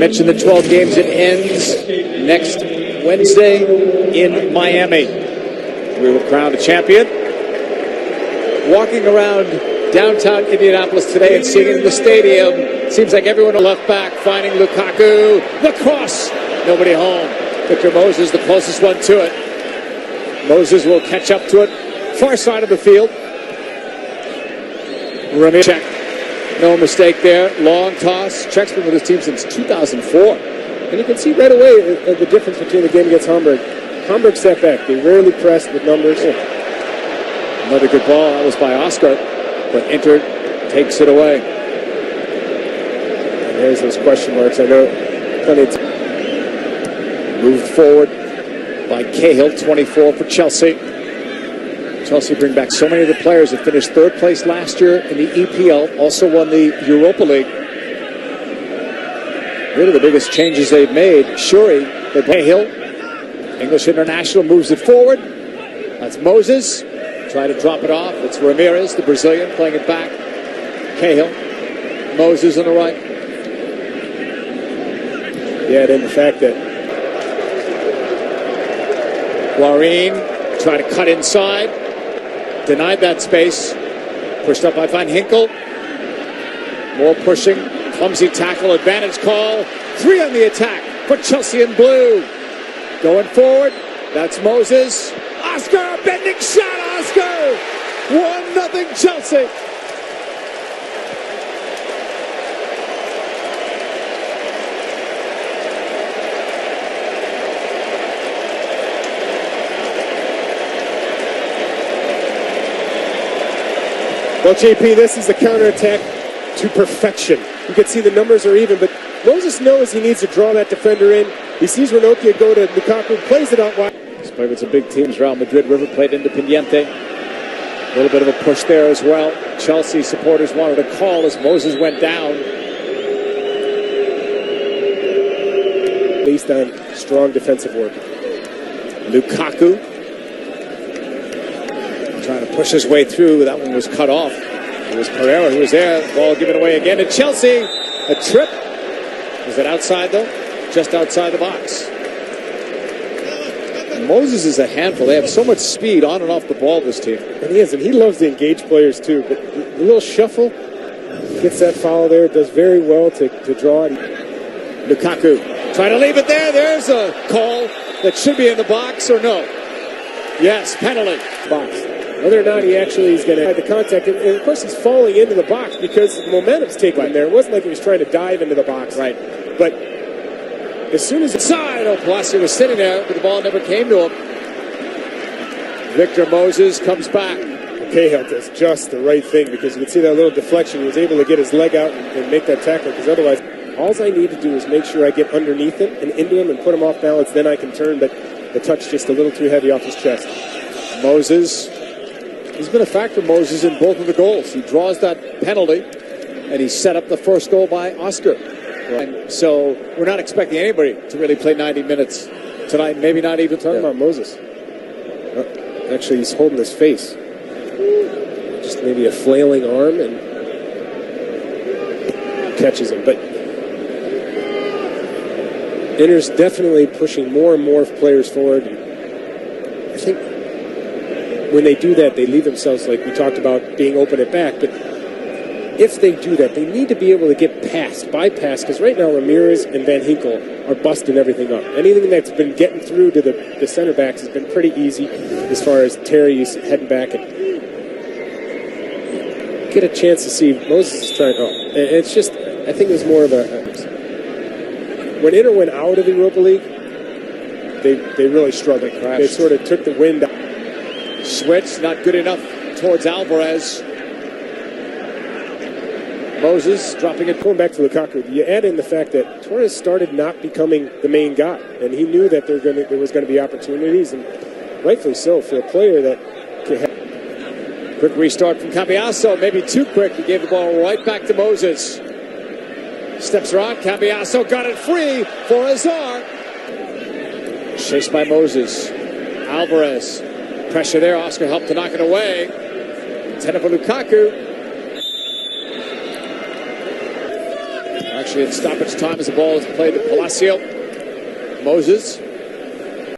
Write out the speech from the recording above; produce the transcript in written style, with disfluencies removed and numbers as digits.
mentioned the 12 games. It ends next Wednesday in Miami. We were crowned a champion. Walking around downtown Indianapolis today and seeing it in the stadium, seems like everyone left back, finding Lukaku. The cross, nobody home. Victor Moses, the closest one to it. Moses will catch up to it. Far side of the field. Ramirez check. No mistake there. Long toss. Czech's been with his team since 2004. And you can see right away the difference between the game against Hamburg. Hamburg set back. They rarely pressed with numbers. Another good ball. That was by Oscar. But Inter takes it away. And there's those question marks. I know plenty of moved forward by Cahill, 24 for Chelsea. Chelsea bring back so many of the players that finished third place last year in the EPL, also won the Europa League. Really the biggest changes they've made. Shuri, they Cahill, English international, moves it forward. That's Moses. Try to drop it off. It's Ramirez, the Brazilian, playing it back. Cahill. Moses on the right. Yeah, then the fact that Guarin tried to cut inside. Denied that space. Pushed up by Van Hinkel. More pushing. Clumsy tackle. Advantage call. 3 on the attack for Chelsea in blue. Going forward. That's Moses. Oscar, bending shot. Oscar. 1-0 Chelsea. Well, JP, this is a counterattack to perfection. You can see the numbers are even, but Moses knows he needs to draw that defender in. He sees Ranocchia go to Lukaku, plays it out wide. He's played with some big teams. Real Madrid, River Plate, Independiente. A little bit of a push there as well. Chelsea supporters wanted a call as Moses went down. Based on strong defensive work. Lukaku trying to push his way through. That one was cut off. It was Pereira who was there. Ball given away again to Chelsea. A trip. Was it outside though? Just outside the box. Moses is a handful. They have so much speed on and off the ball, this team. And he is, and he loves to engage players too. But the little shuffle, gets that foul there, does very well to draw it. Lukaku trying to leave it there. There's a call that should be in the box or no? Yes, penalty. Box. Whether or not he actually is going to have the contact. And of course, he's falling into the box because the momentum's taken him there. It wasn't like he was trying to dive into the box. Right. But as soon as inside, Palacio was sitting there, but the ball never came to him. Victor Moses comes back. Cahill does just the right thing because you can see that little deflection. He was able to get his leg out and make that tackle because otherwise, all I need to do is make sure I get underneath him and into him and put him off balance. Then I can turn, but the touch just a little too heavy off his chest. Moses. He's been a factor, Moses, in both of the goals. He draws that penalty, and he set up the first goal by Oscar. And so we're not expecting anybody to really play 90 minutes tonight, maybe not even talking about Moses. Actually, he's holding his face. Just maybe a flailing arm and catches him. But Inter's definitely pushing more and more players forward. I think when they do that, they leave themselves, like we talked about, being open at back. But if they do that, they need to be able to get bypass, because right now Ramirez and Van Hinkel are busting everything up. Anything that's been getting through to the center backs has been pretty easy as far as Terry's heading back and get a chance to see Moses is trying. It's just, I think it was more of when Inter went out of the Europa League, they really struggled. They sort of took the wind out. Switch, not good enough towards Alvarez. Moses dropping it. Going back to Lukaku, you add in the fact that Torres started not becoming the main guy, and he knew that there was going to be opportunities, and rightfully so for a player that can have. Quick restart from Cambiasso, maybe too quick. He gave the ball right back to Moses. Steps around, Cambiasso got it free for Azar. Chased by Moses. Alvarez. Pressure there. Oscar helped to knock it away. Intended for Lukaku. Actually, it's stoppage time as the ball is played to Palacio. Moses